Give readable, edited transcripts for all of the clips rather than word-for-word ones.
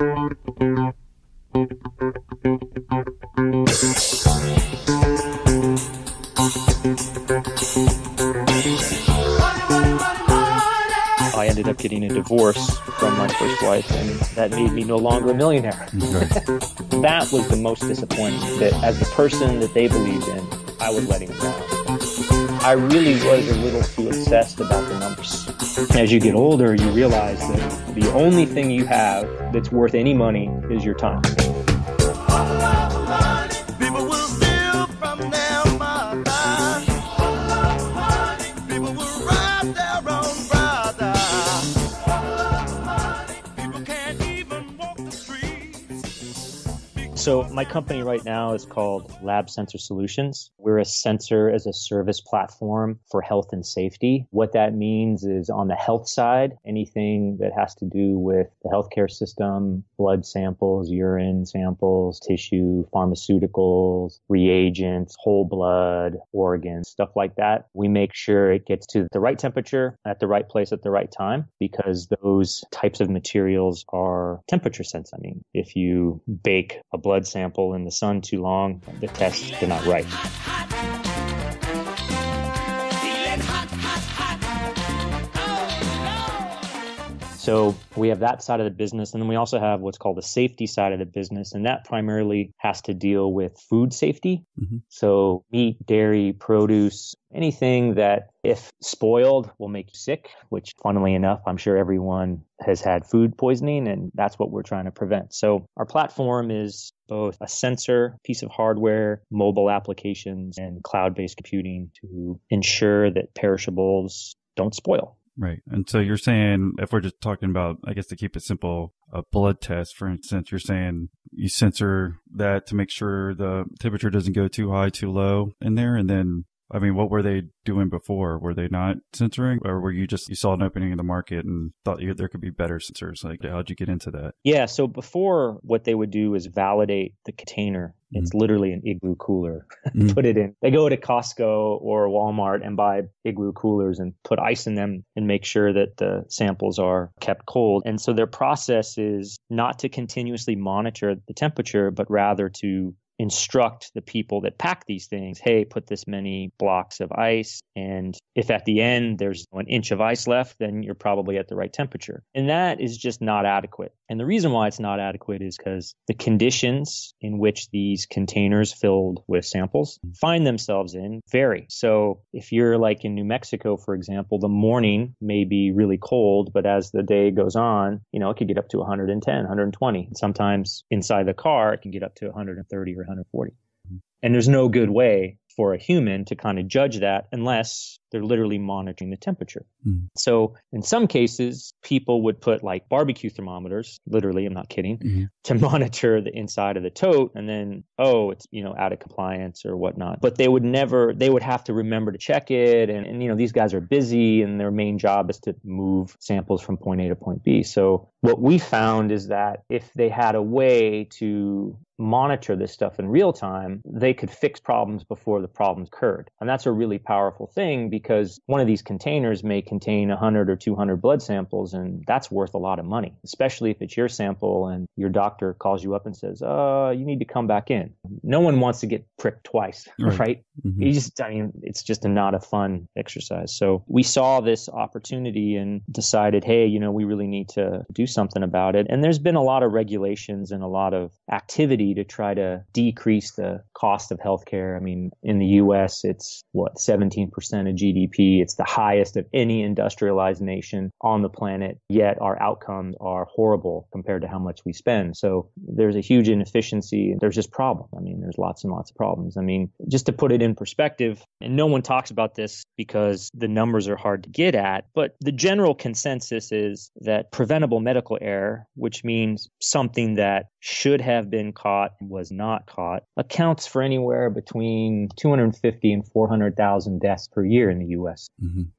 I ended up getting a divorce from my first wife, and that made me no longer a millionaire. Right. That was the most disappointing, that as the person that they believed in, I was letting them down. I really was a little too obsessed about the numbers. As you get older, you realize that the only thing you have that's worth any money is your time. So my company right now is called Lab Sensor Solutions. We're a sensor as a service platform for health and safety. What that means is on the health side, anything that has to do with the healthcare system, blood samples, urine samples, tissue, pharmaceuticals, reagents, whole blood, organs, stuff like that. We make sure it gets to the right temperature at the right place at the right time, because those types of materials are temperature sensitive. I mean, if you bake a blood sample in the sun too long, the tests are not right. So we have that side of the business, and then we also have what's called the safety side of the business, and that primarily has to deal with food safety. Mm-hmm. So meat, dairy, produce, anything that if spoiled will make you sick, which funnily enough, I'm sure everyone has had food poisoning, and that's what we're trying to prevent. So our platform is both a sensor, piece of hardware, mobile applications, and cloud-based computing to ensure that perishables don't spoil. Right. And so you're saying, if we're just talking about, I guess to keep it simple, a blood test, for instance, you're saying you sensor that to make sure the temperature doesn't go too high, too low in there. And then, I mean, what were they doing before? Were they not censoring, or were you saw an opening in the market and thought there could be better sensors? Like, how'd you get into that? Yeah. So before, what they would do is validate the container. It's literally an igloo cooler. Put it in. They go to Costco or Walmart and buy igloo coolers and put ice in them and make sure that the samples are kept cold. And so their process is not to continuously monitor the temperature, but rather to instruct the people that pack these things, hey, put this many blocks of ice. And if at the end there's an inch of ice left, then you're probably at the right temperature. And that is just not adequate. And the reason why it's not adequate is because the conditions in which these containers filled with samples find themselves in vary. So if you're like in New Mexico, for example, the morning may be really cold, but as the day goes on, it could get up to 110, 120. And sometimes inside the car, it can get up to 130 or 140. And there's no good way for a human to kind of judge that unless they're literally monitoring the temperature. So in some cases, people would put like barbecue thermometers, literally, I'm not kidding, to monitor the inside of the tote. And then, it's, out of compliance or whatnot. But they would have to remember to check it. And these guys are busy and their main job is to move samples from point A to point B. So what we found is that if they had a way to monitor this stuff in real time, they could fix problems before the problems occurred. And that's a really powerful thing, because one of these containers may contain 100 or 200 blood samples, and that's worth a lot of money, especially if it's your sample and your doctor calls you up and says, you need to come back in. No one wants to get pricked twice, right? It's just not a fun exercise. So we saw this opportunity and decided, hey, we really need to do something about it. And there's been a lot of regulations and a lot of activity to try to decrease the cost of healthcare. I mean, in the US, it's 17% of GDP. It's the highest of any industrialized nation on the planet, yet our outcomes are horrible compared to how much we spend. So there's a huge inefficiency. There's just problems. I mean, there's lots and lots of problems. I mean, just to put it in perspective, and no one talks about this because the numbers are hard to get at, but the general consensus is that preventable medical error, which means something that should have been caught and was not caught, accounts for anywhere between 250 and 400,000 deaths per year in the U.S.,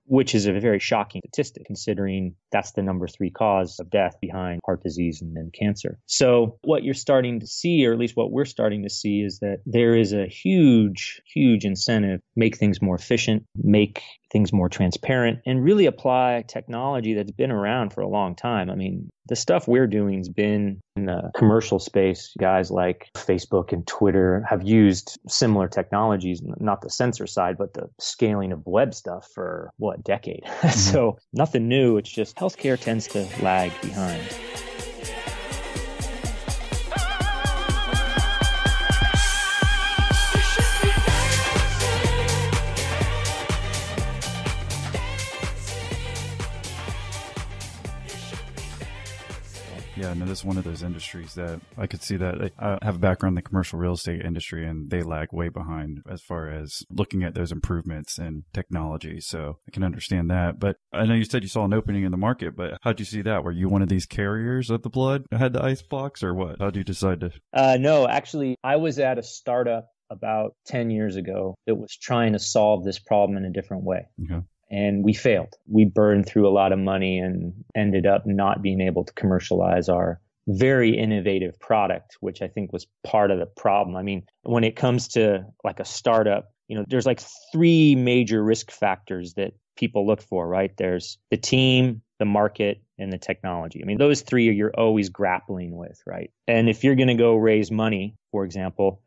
which is a very shocking statistic considering that's the number 3 cause of death behind heart disease and then cancer. So what you're starting to see, or at least what we're starting to see, is that there is a huge, huge incentive, make things more efficient, make things more transparent, and really apply technology that's been around for a long time. I mean, the stuff we're doing has been in the commercial space. Guys like Facebook and Twitter have used similar technologies, not the sensor side, but the scaling of web stuff for, a decade. So nothing new. It's just healthcare tends to lag behind. Yeah, no, this is one of those industries that I could see that I have a background in the commercial real estate industry, and they lag way behind as far as looking at those improvements in technology. So I can understand that. But I know you said you saw an opening in the market, but how'd you see that? Were you one of these carriers of the blood that had the ice blocks, or what? How'd you decide to? No, actually, I was at a startup about 10 years ago that was trying to solve this problem in a different way. Okay. And we failed. We burned through a lot of money and ended up not being able to commercialize our very innovative product, which I think was part of the problem. I mean, when it comes to like a startup, there's like 3 major risk factors that people look for, right? There's the team, the market, and the technology. I mean, those 3 you're always grappling with, right? And if you're going to go raise money, for example,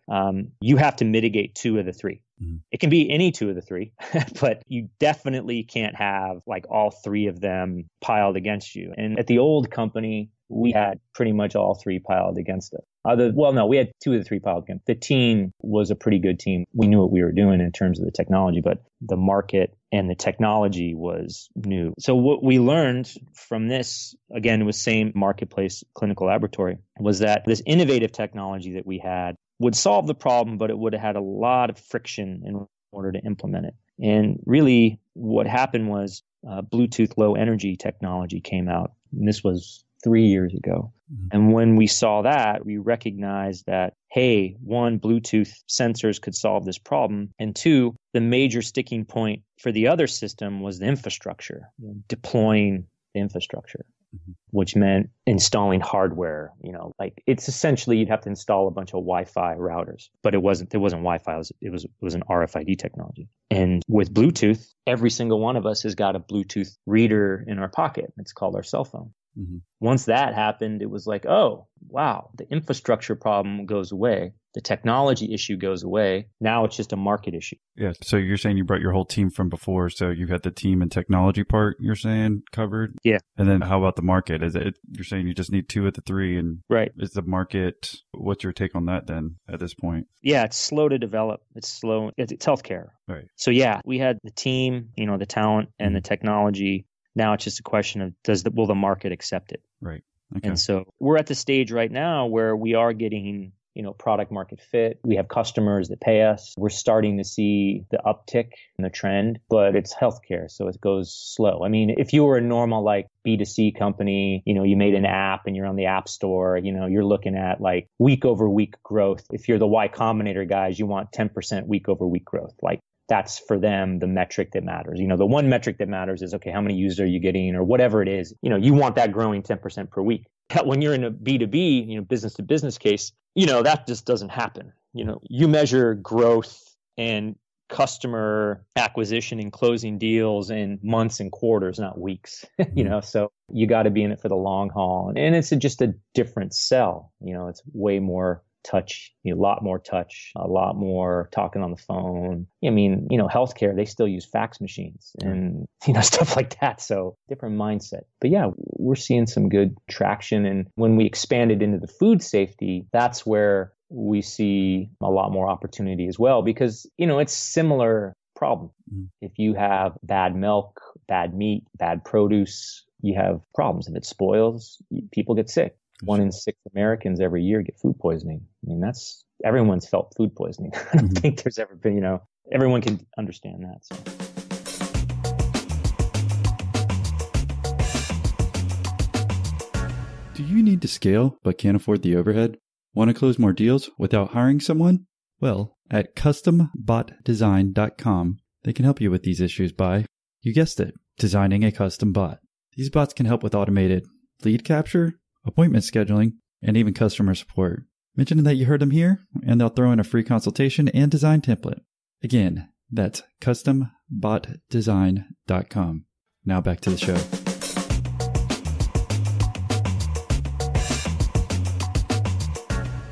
you have to mitigate 2 of the 3. Mm-hmm. It can be any 2 of the 3, but you definitely can't have like all 3 of them piled against you. And at the old company, we had pretty much all 3 piled against us. We had 2 of the 3 piled against. The team was a pretty good team. We knew what we were doing in terms of the technology, but the market and the technology was new. So what we learned from this, again, was same marketplace clinical laboratory, was that this innovative technology that we had would solve the problem, but it would have had a lot of friction in order to implement it. And really what happened was Bluetooth low energy technology came out. And this was 3 years ago. Mm-hmm. And when we saw that, we recognized that, hey, 1, Bluetooth sensors could solve this problem. And 2, the major sticking point for the other system was the infrastructure, deploying the infrastructure, which meant installing hardware. Like it's essentially you'd have to install a bunch of Wi-Fi routers, but it wasn't Wi-Fi. It was an RFID technology. And with Bluetooth, every single one of us has got a Bluetooth reader in our pocket. It's called our cell phone. Mm-hmm. Once that happened, it was like, oh, wow, the infrastructure problem goes away. The technology issue goes away. Now it's just a market issue. Yeah. So you're saying you brought your whole team from before. So you had the team and technology part you're saying covered? Yeah. And then how about the market? You're saying you just need 2 of the 3, and right. Is the market, what's your take on that then at this point? Yeah, it's slow to develop. It's slow. It's healthcare. Right. So yeah, we had the team, the talent and the technology. Now it's just a question of will the market accept it? Right. Okay. And so we're at the stage right now where we are getting, product market fit. We have customers that pay us. We're starting to see the uptick in the trend, but it's healthcare, so it goes slow. I mean, if you were a normal like B2C company, you made an app and you're on the app store, you're looking at like week over week growth. If you're the Y Combinator guys, you want 10% week over week growth. Like that's for them the metric that matters. The one metric that matters is, okay, how many users are you getting or whatever it is. You want that growing 10% per week. When you're in a B2B, business to business case, that just doesn't happen. You measure growth and customer acquisition and closing deals in months and quarters, not weeks, so you got to be in it for the long haul. And it's just a different sell. It's way more touch, a lot more touch, a lot more talking on the phone. I mean, healthcare, they still use fax machines and, stuff like that. So different mindset. But yeah, we're seeing some good traction. And when we expanded into the food safety, that's where we see a lot more opportunity as well, because, it's similar problem. If you have bad milk, bad meat, bad produce, you have problems. If it spoils, people get sick. 1 in 6 Americans every year get food poisoning. I mean, everyone's felt food poisoning. I don't think there's ever been, everyone can understand that. So. Do you need to scale but can't afford the overhead? Want to close more deals without hiring someone? Well, at custombotdesign.com, they can help you with these issues by, you guessed it, designing a custom bot. These bots can help with automated lead capture, appointment scheduling, and even customer support. Mention that you heard them here, and they'll throw in a free consultation and design template. Again, That's custombotdesign.com. Now back to the show.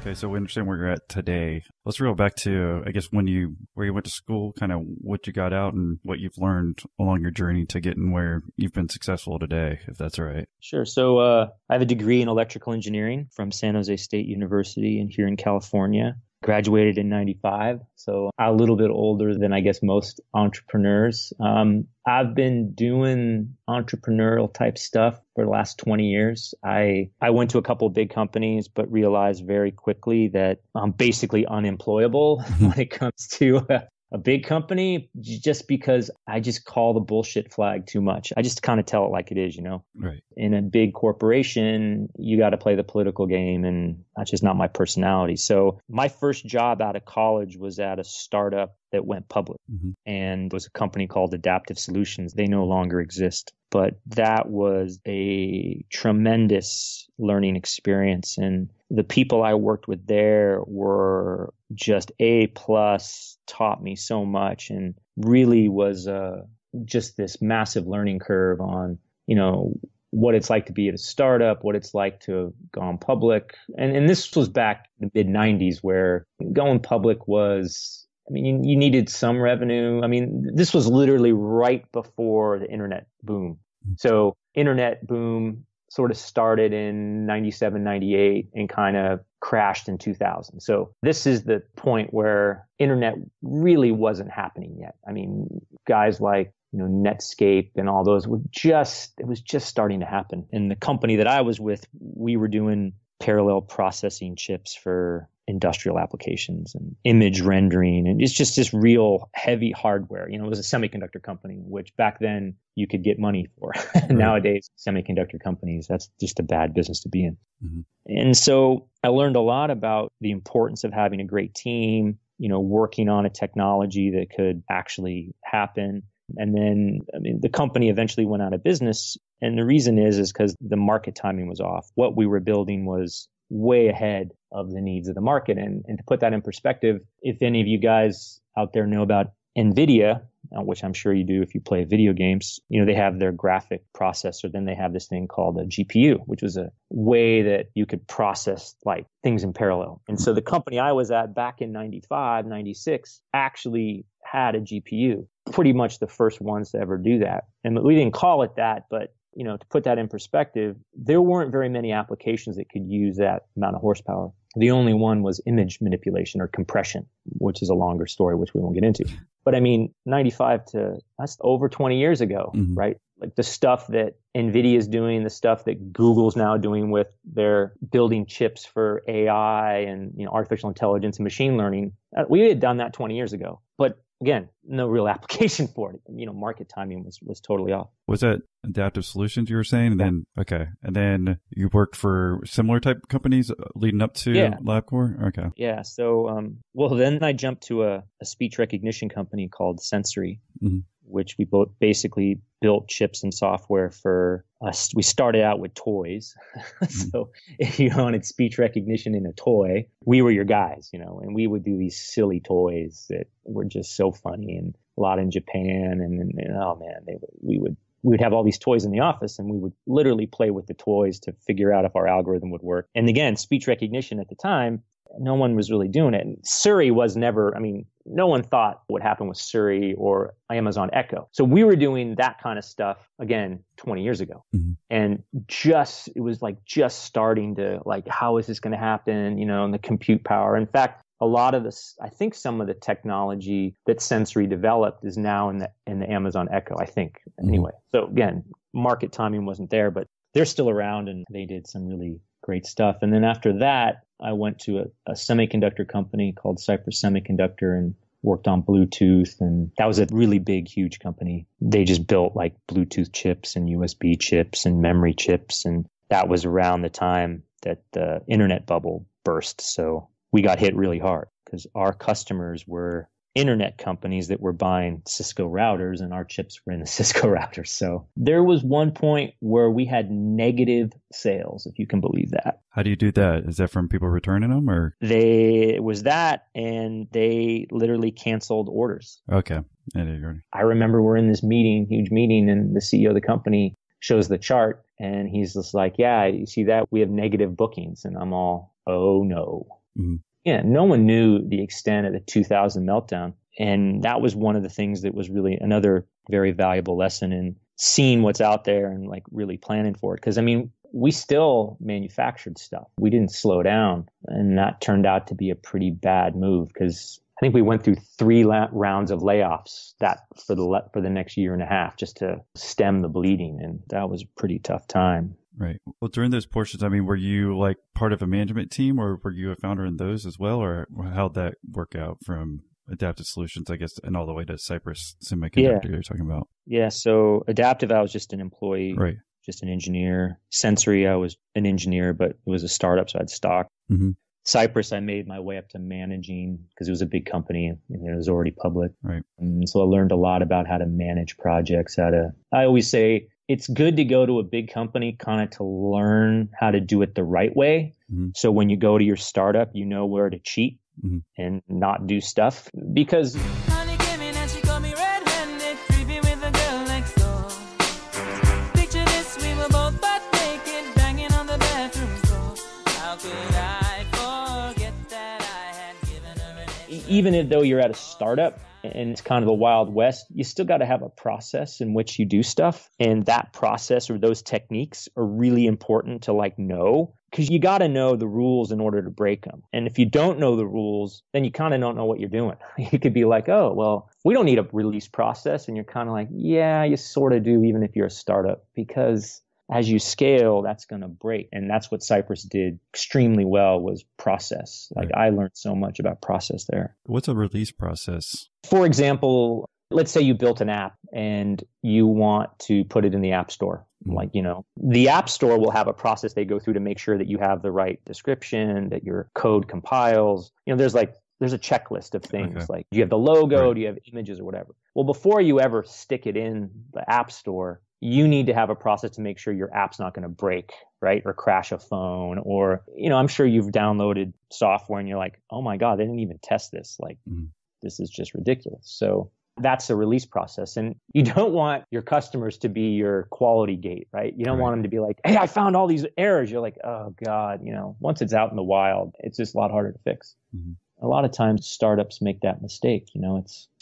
Okay, so we understand where you're at today. Let's reel back to, I guess, where you went to school, kind of what you got out and what you've learned along your journey to getting where you've been successful today, if that's all right. Sure. So I have a degree in electrical engineering from San Jose State University and here in California. Graduated in 95, so a little bit older than I guess most entrepreneurs. I've been doing entrepreneurial type stuff for the last 20 years. I went to a couple of big companies, but realized very quickly that I'm basically unemployable when it comes to a big company, just because I just call the bullshit flag too much. I just kind of tell it like it is, Right. In a big corporation, you got to play the political game, and that's just not my personality. So my first job out of college was at a startup that went public, and it was a company called Adaptive Solutions. They no longer exist, but that was a tremendous learning experience. And the people I worked with there were just A+, taught me so much, and really was just this massive learning curve on, what it's like to be at a startup, what it's like to have gone public. And this was back in the mid 90s where going public was, you needed some revenue. This was literally right before the internet boom. So internet boom sort of started in 97, 98 and kind of crashed in 2000. So this is the point where internet really wasn't happening yet. Guys like, Netscape and all those it was just starting to happen. And the company that I was with, we were doing parallel processing chips for industrial applications and image rendering. And it's just this real heavy hardware. It was a semiconductor company, which back then you could get money for. Nowadays, semiconductor companies, that's just a bad business to be in. And so I learned a lot about the importance of having a great team, working on a technology that could actually happen. And then, the company eventually went out of business. And the reason is because the market timing was off. What we were building was way ahead of the needs of the market. And to put that in perspective, if any of you guys out there know about NVIDIA, which I'm sure you do if you play video games, they have their graphic processor. Then they have this thing called a GPU, which was a way that you could process like things in parallel. And so the company I was at back in 95, 96 actually had a GPU, pretty much the first ones to ever do that. And we didn't call it that, but to put that in perspective, there weren't very many applications that could use that amount of horsepower. The only one was image manipulation or compression, which is a longer story, which we won't get into. But 95 that's over 20 years ago, right? Like the stuff that NVIDIA is doing, the stuff that Google's now doing with their building chips for AI and artificial intelligence and machine learning. We had done that 20 years ago. But again, no real application for it. Market timing was totally off. Was that Adaptive Solutions you were saying? And then, okay. And then you worked for similar type companies leading up to LabCorp? Okay. Yeah. So, then I jumped to a speech recognition company called Sensory, which we both basically built chips and software for us. We started out with toys. So if you wanted speech recognition in a toy, we were your guys, and we would do these silly toys that were just so funny, and a lot in Japan. And oh man, we would have all these toys in the office, and we would literally play with the toys to figure out if our algorithm would work. And again, speech recognition at the time, no one was really doing it. And Siri was never, no one thought what happened with Siri or Amazon Echo. So we were doing that kind of stuff, again, 20 years ago. And it was just starting to how is this going to happen? And the compute power. In fact, a lot of this, I think some of the technology that Sensory developed is now in the Amazon Echo, I think. Anyway, so again, market timing wasn't there, but they're still around and they did some really great stuff. And then after that, I went to a semiconductor company called Cypress Semiconductor and worked on Bluetooth. And that was a really big, huge company. They just built Bluetooth chips and USB chips and memory chips. And that was around the time that the internet bubble burst. So we got hit really hard because our customers were internet companies that were buying Cisco routers, and our chips were in the Cisco routers. So there was one point where we had negative sales, if you can believe that. How do you do that? Is that from people returning them, or? It was that, and they literally canceled orders. Okay. I remember we're in this meeting, huge meeting, and the CEO of the company shows the chart, and he's just like, yeah, you see that? We have negative bookings. And I'm all, oh no. Mm-hmm. Yeah, no one knew the extent of the 2000 meltdown. And that was one of the things that was really another very valuable lesson in seeing what's out there and like really planning for it. Because I mean, we still manufactured stuff. We didn't slow down. And that turned out to be a pretty bad move because I think we went through 3 rounds of layoffs for the next year and a half just to stem the bleeding. And that was a pretty tough time. Right. Well, during those portions, I mean, were you like part of a management team or were you a founder in those as well? Or how'd that work out from Adaptive Solutions, I guess, and all the way to Cypress Semiconductor you're talking about? Yeah. So Adaptive, I was just an employee, right? Just an engineer. Sensory, I was an engineer, but it was a startup, so I had stock. Mm-hmm. Cypress, I made my way up to managing because it was a big company and it was already public. Right. And so I learned a lot about how to manage projects, I always say it's good to go to a big company kind of to learn how to do it the right way. Mm-hmm. So when you go to your startup, you know where to cheat and not do stuff because even though you're at a startup and it's kind of a wild west, you still got to have a process in which you do stuff. And that process or those techniques are really important to like know because you got to know the rules in order to break them. And if you don't know the rules, then you kind of don't know what you're doing. You could be like, oh, well, we don't need a release process. And you're kind of like, yeah, you sort of do, even if you're a startup, because as you scale, that's going to break. And that's what Cypress did extremely well was process. Like I learned so much about process there. What's a release process? For example, let's say you built an app and you want to put it in the App Store. Like, the App Store will have a process they go through to make sure that you have the right description, that your code compiles. There's a checklist of things. Okay. Like, do you have the logo? Right. Do you have images or whatever? Well, before you ever stick it in the App Store, you need to have a process to make sure your app's not going to break, right? Or crash a phone or, I'm sure you've downloaded software and you're like, oh my God, they didn't even test this. Like, this is just ridiculous. So that's a release process. And you don't want your customers to be your quality gate, right? You don't want them to be like, hey, I found all these errors. You're like, oh God, once it's out in the wild, it's just a lot harder to fix. Mm-hmm. A lot of times startups make that mistake.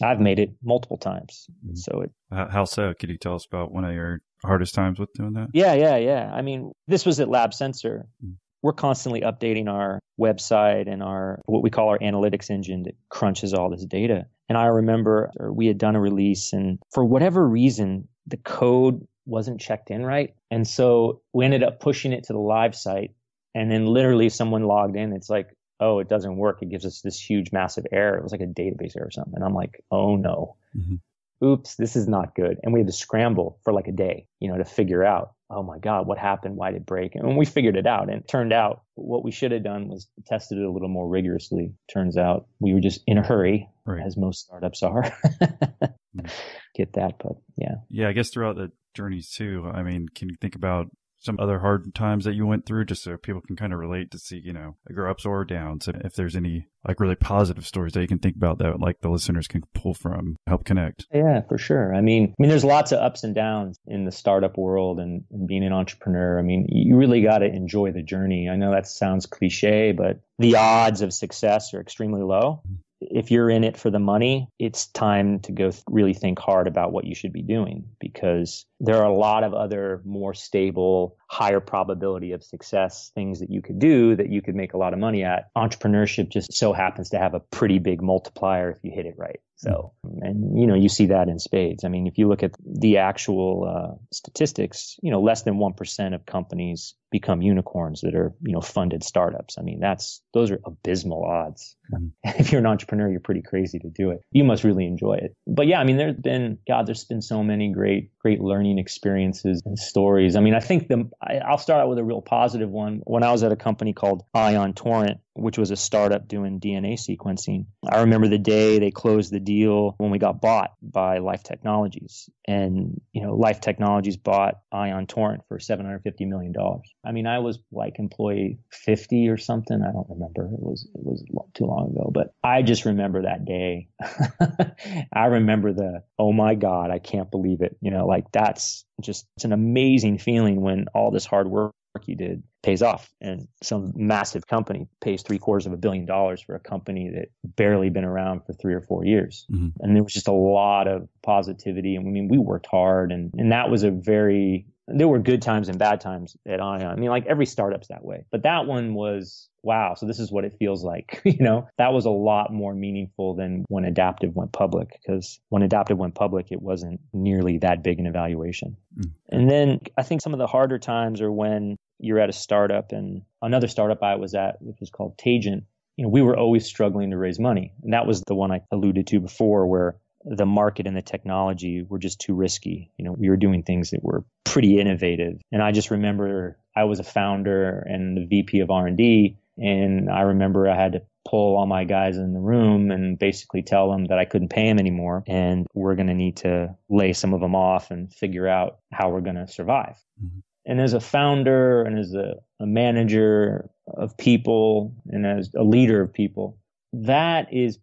I've made it multiple times. Mm-hmm. So how so? Could you tell us about one of your hardest times with doing that? Yeah. I mean, this was at Lab Sensor. Mm-hmm. We're constantly updating our website and what we call our analytics engine that crunches all this data. And I remember we had done a release and for whatever reason, the code wasn't checked in right. And so we ended up pushing it to the live site. And then literally someone logged in. It's like, oh, it doesn't work. It gives us this huge, massive error. It was like a database error or something. And I'm like, oh no. Mm-hmm. Oops, this is not good. And we had to scramble for like a day, to figure out, oh my God, what happened? Why did it break? And when we figured it out, and it turned out what we should have done was tested it a little more rigorously. Turns out we were just in a hurry, as most startups are. Get that, but yeah. Yeah, I guess throughout the journeys too, I mean, can you think about some other hard times that you went through just so people can kind of relate to see, grow ups or downs? So if there's any like really positive stories that you can think about that like the listeners can pull from, help connect. Yeah, for sure. I mean, there's lots of ups and downs in the startup world and being an entrepreneur. I mean, you really got to enjoy the journey. I know that sounds cliche, but the odds of success are extremely low. If you're in it for the money, it's time to go really think hard about what you should be doing because there are a lot of other more stable, higher probability of success things that you could do that you could make a lot of money at. Entrepreneurship just so happens to have a pretty big multiplier if you hit it right. So, and you see that in spades. I mean, if you look at the actual statistics, less than 1% of companies become unicorns that are, funded startups. I mean, those are abysmal odds. Mm-hmm. If you're an entrepreneur, you're pretty crazy to do it. You must really enjoy it. But yeah, I mean, there's been so many great learning experiences and stories. I mean, I think I'll start out with a real positive one. When I was at a company called Ion Torrent, which was a startup doing DNA sequencing. I remember the day they closed the deal when we got bought by Life Technologies. And, Life Technologies bought Ion Torrent for $750 million. I mean, I was like employee 50 or something. I don't remember. It was too long ago. But I just remember that day. I remember oh my God, I can't believe it. That's just, it's an amazing feeling when all this hard work you did pays off, and some massive company pays $750 million for a company that barely been around for 3 or 4 years. Mm-hmm. And there was just a lot of positivity. And I mean, we worked hard, and that was there were good times and bad times at Ion. I mean, like every startup's that way, but that one was, wow. So this is what it feels like. That was a lot more meaningful than when Adaptive went public, because when Adaptive went public, it wasn't nearly that big an evaluation. Mm-hmm. And then I think some of the harder times are when you're at a startup, and another startup I was at, which was called Tagent. We were always struggling to raise money. And that was the one I alluded to before, where the market and the technology were just too risky. We were doing things that were pretty innovative. And I just remember I was a founder and the VP of R&D. And I remember I had to pull all my guys in the room and basically tell them that I couldn't pay them anymore. And we're going to need to lay some of them off and figure out how we're going to survive. Mm-hmm. And as a founder and as a manager of people and as a leader of people, that is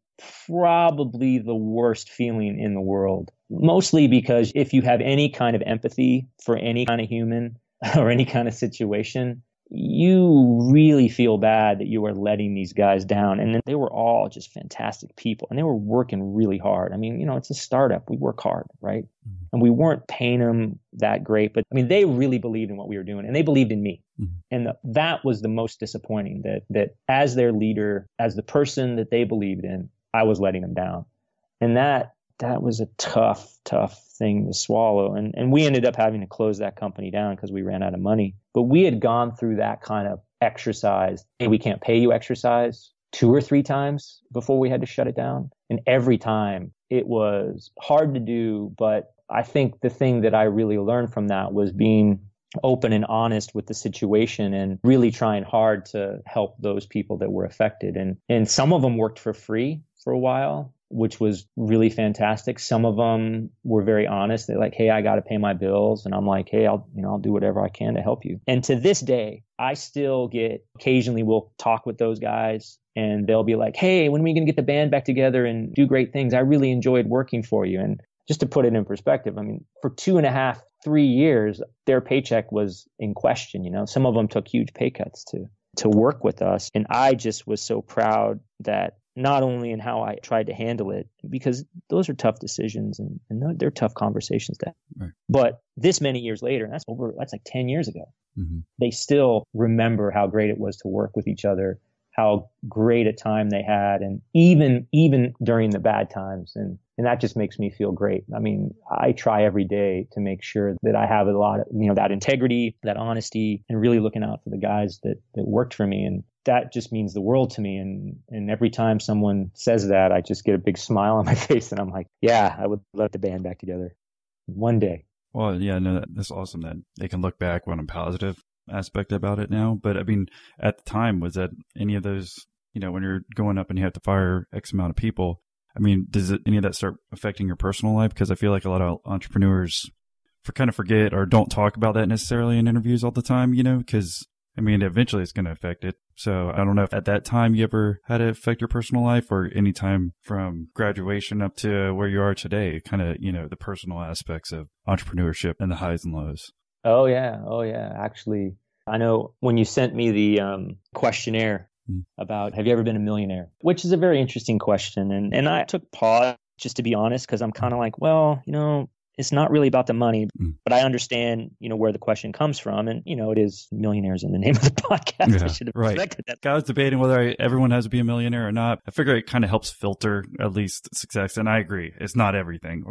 probably the worst feeling in the world. Mostly because if you have any kind of empathy for any kind of human or any kind of situation, you really feel bad that you are letting these guys down. And they were all just fantastic people, and they were working really hard. I mean, it's a startup. We work hard, right? Mm-hmm. And we weren't paying them that great, but I mean, they really believed in what we were doing, and they believed in me. Mm-hmm. And that was the most disappointing, that as their leader, as the person that they believed in, I was letting them down. And that was a tough thing to swallow. And we ended up having to close that company down because we ran out of money. But we had gone through that kind of exercise. Hey, we can't pay you exercise 2 or 3 times before we had to shut it down. And every time it was hard to do. But I think the thing that I really learned from that was being open and honest with the situation and really trying hard to help those people that were affected. And some of them worked for free for a while, which was really fantastic. Some of them were very honest. They're like, hey, I got to pay my bills. And I'm like, hey, I'll do whatever I can to help you. And to this day, I still occasionally we'll talk with those guys, and they'll be like, hey, when are we going to get the band back together and do great things? I really enjoyed working for you. And just to put it in perspective, I mean, for 2.5, 3 years, their paycheck was in question. Some of them took huge pay cuts to work with us. And I just was so proud that not only in how I tried to handle it, because those are tough decisions and they're tough conversations to have. Right. But this many years later, and that's like 10 years ago, mm-hmm. They still remember how great it was to work with each other, how great a time they had, and even during the bad times. And that just makes me feel great. I mean, I try every day to make sure that I have a lot of, that integrity, that honesty, and really looking out for the guys that worked for me. And that just means the world to me. And every time someone says that, I just get a big smile on my face, and I'm like, yeah, I would love the band back together one day. Well, yeah, no, that's awesome that they can look back on a positive aspect about it now. But I mean, at the time, was that any of those, when you're going up and you have to fire X amount of people, I mean, does any of that start affecting your personal life? Because I feel like a lot of entrepreneurs kind of forget or don't talk about that necessarily in interviews all the time, because I mean, eventually it's going to affect it. So I don't know if at that time you ever had it affect your personal life, or any time from graduation up to where you are today, kind of, the personal aspects of entrepreneurship and the highs and lows. Oh, yeah. Actually, I know when you sent me the questionnaire about, have you ever been a millionaire? Which is a very interesting question. And I took pause, just to be honest, because I'm kind of like, well, it's not really about the money, but I understand, where the question comes from. And, it is Millionaires in the name of the podcast. Yeah, I should have expected that. I was debating whether everyone has to be a millionaire or not. I figure it kind of helps filter at least success. And I agree. It's not everything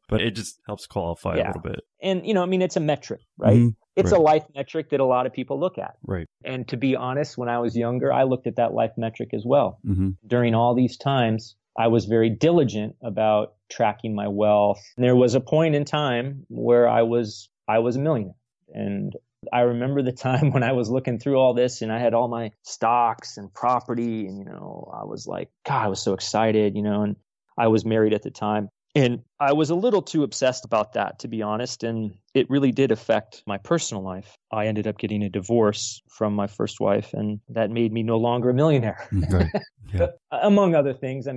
but it just helps qualify a little bit. And, it's a metric, right? Mm-hmm. It's a life metric that a lot of people look at. Right. And to be honest, when I was younger, I looked at that life metric as well. Mm-hmm. During all these times, I was very diligent about tracking my wealth. And there was a point in time where I was a millionaire. And I remember the time when I was looking through all this and I had all my stocks and property and, I was like, God, I was so excited, and I was married at the time. And I was a little too obsessed about that, to be honest. And it really did affect my personal life. I ended up getting a divorce from my first wife, and that made me no longer a millionaire. Right. Yeah. Among other things,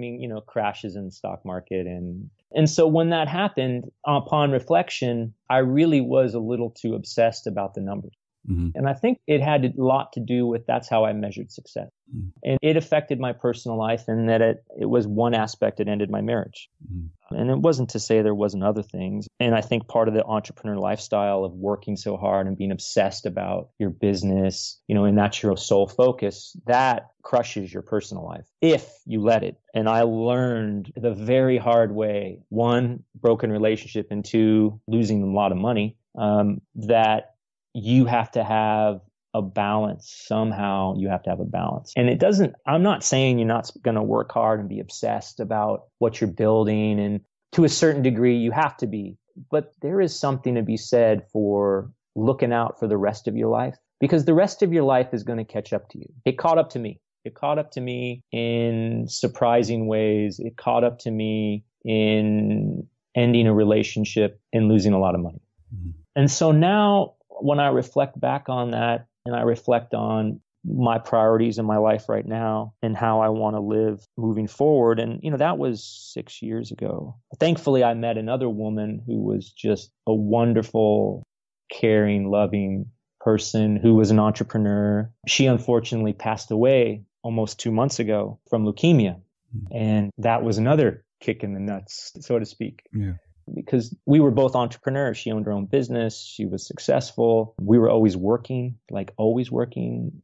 crashes in the stock market. And so when that happened, upon reflection, I really was a little too obsessed about the numbers. Mm-hmm. And I think it had a lot to do with that's how I measured success. Mm-hmm. And it affected my personal life, and that it was one aspect that ended my marriage. Mm-hmm. And it wasn't to say there wasn't other things. And I think part of the entrepreneur lifestyle of working so hard and being obsessed about your business, and that's your sole focus, that crushes your personal life if you let it. And I learned the very hard way, 1, broken relationship, and 2, losing a lot of money, that you have to have a balance. Somehow you have to have a balance. And I'm not saying you're not going to work hard and be obsessed about what you're building. And to a certain degree, you have to be. But there is something to be said for looking out for the rest of your life, because the rest of your life is going to catch up to you. It caught up to me. It caught up to me in surprising ways. It caught up to me in ending a relationship and losing a lot of money. Mm-hmm. And so now, when I reflect back on that and I reflect on my priorities in my life right now and how I want to live moving forward, and, that was 6 years ago. Thankfully, I met another woman who was just a wonderful, caring, loving person who was an entrepreneur. She unfortunately passed away almost 2 months ago from leukemia. And that was another kick in the nuts, so to speak. Yeah. Because we were both entrepreneurs. She owned her own business. She was successful. We were always working,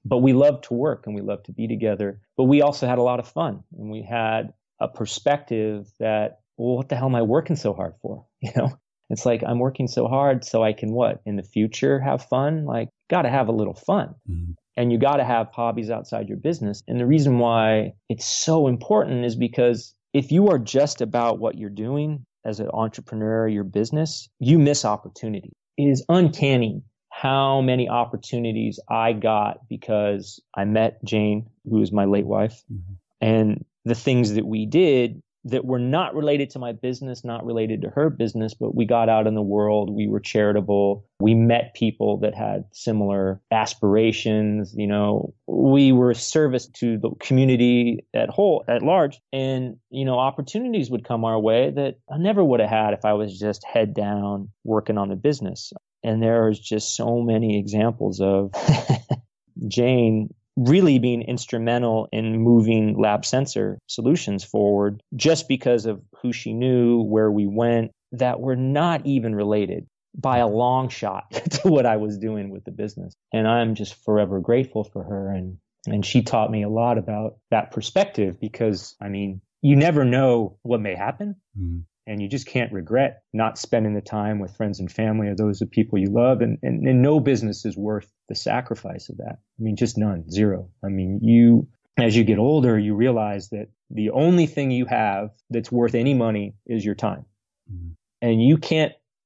but we loved to work and we loved to be together. But we also had a lot of fun, and we had a perspective that, well, what the hell am I working so hard for? It's like, I'm working so hard so I can what? In the future, have fun? Like, got to have a little fun. Mm-hmm. And you got to have hobbies outside your business. And the reason why it's so important is because if you are just about what you're doing as an entrepreneur, your business, you miss opportunity. It is uncanny how many opportunities I got because I met Jane, who is my late wife, mm-hmm. and the things that we did that were not related to my business, not related to her business, but we got out in the world. We were charitable. We met people that had similar aspirations. We were a service to the community at large. And, opportunities would come our way that I never would have had if I was just head down working on the business. And there's just so many examples of Jane really being instrumental in moving lab sensor solutions forward just because of who she knew, where we went, that were not even related by a long shot to what I was doing with the business. And I'm just forever grateful for her. And she taught me a lot about that perspective because, you never know what may happen. Mm. And you just can't regret not spending the time with friends and family or those of people you love. And no business is worth the sacrifice of that. Just none, zero. As you get older, you realize that the only thing you have that's worth any money is your time. Mm-hmm. And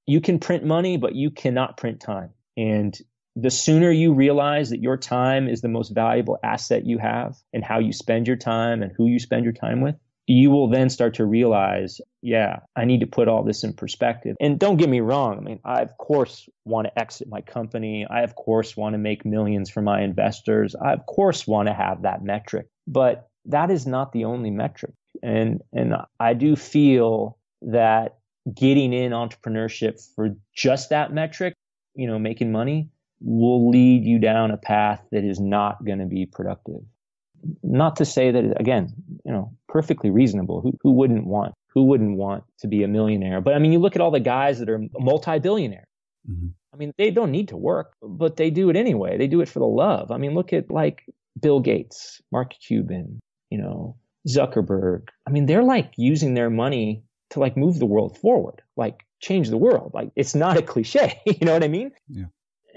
you can print money, but you cannot print time. And the sooner you realize that your time is the most valuable asset you have and how you spend your time and who you spend your time with, you will then start to realize, I need to put all this in perspective. And don't get me wrong. I, of course, want to exit my company. I, of course, want to make millions for my investors. I, of course, want to have that metric. But that is not the only metric. And I do feel that getting in entrepreneurship for just that metric, making money, will lead you down a path that is not going to be productive. Not to say that, again, perfectly reasonable. Who wouldn't want to be a millionaire? But you look at all the guys that are multi-billionaires. Mm-hmm. They don't need to work, but they do it anyway. They do it for the love. Look at like Bill Gates, Mark Cuban, Zuckerberg. They're using their money to move the world forward, change the world. It's not a cliche. You know what I mean? Yeah.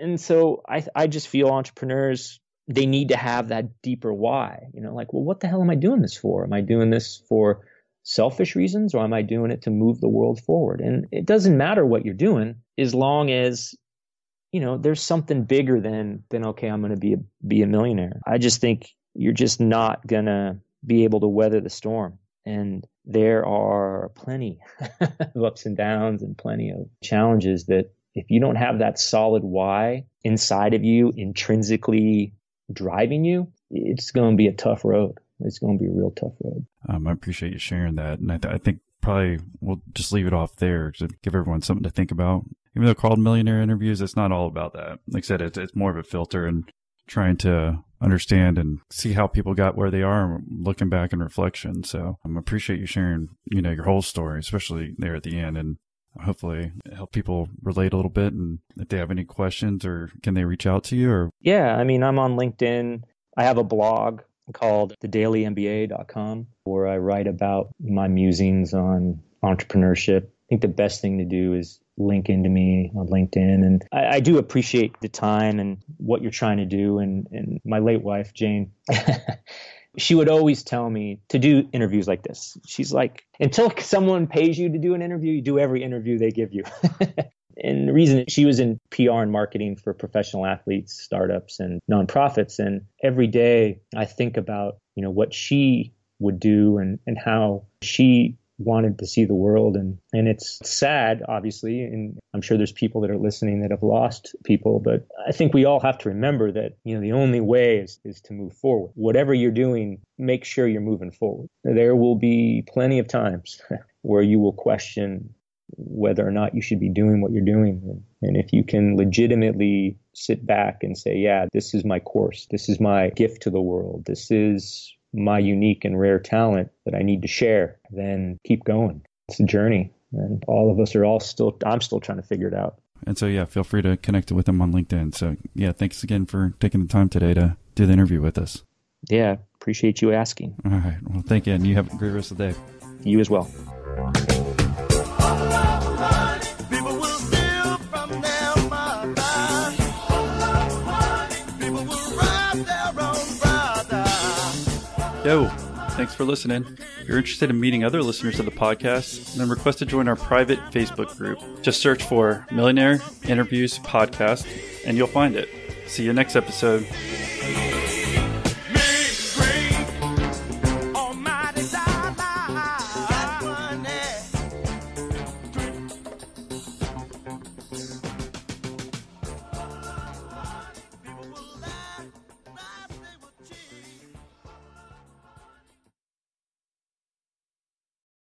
And so I just feel entrepreneurs, they need to have that deeper why, well, what the hell am I doing this for? Am I doing this for selfish reasons, or am I doing it to move the world forward? And it doesn't matter what you're doing as long as, there's something bigger than okay, I'm going to be a millionaire. I just think you're just not going to be able to weather the storm. And there are plenty of ups and downs and plenty of challenges that if you don't have that solid why inside of you, intrinsically driving you, it's going to be a tough road. It's going to be a real tough road. I appreciate you sharing that. And I think probably we'll just leave it off there to give everyone something to think about. Even though called Millionaire Interviews, it's not all about that. Like I said, it's more of a filter and trying to understand and see how people got where they are, looking back in reflection. So I appreciate you sharing, your whole story, especially there at the end, and hopefully help people relate a little bit. And if they have any questions, or can they reach out to you? Or yeah, I'm on LinkedIn. I have a blog called thedailymba.com where I write about my musings on entrepreneurship. I think the best thing to do is link into me on LinkedIn. And I do appreciate the time and what you're trying to do. And my late wife, Jane, she would always tell me to do interviews like this. She's like, until someone pays you to do an interview, you do every interview they give you. And the reason, she was in PR and marketing for professional athletes, startups, and nonprofits. And every day I think about, what she would do and how she wanted to see the world. And it's sad, obviously. And I'm sure there's people that are listening that have lost people. But I think we all have to remember that, the only way is to move forward. Whatever you're doing, make sure you're moving forward. There will be plenty of times where you will question whether or not you should be doing what you're doing. And if you can legitimately sit back and say, yeah, this is my course, this is my gift to the world, this is my unique and rare talent that I need to share, then keep going. It's a journey. And all of us are I'm still trying to figure it out. And so, yeah, feel free to connect with them on LinkedIn. So, yeah, thanks again for taking the time today to do the interview with us. Yeah, appreciate you asking. All right. Well, thank you. And you have a great rest of the day. You as well. Yo, thanks for listening. If you're interested in meeting other listeners of the podcast, then request to join our private Facebook group. Just search for Millionaire Interviews Podcast, and you'll find it. See you next episode.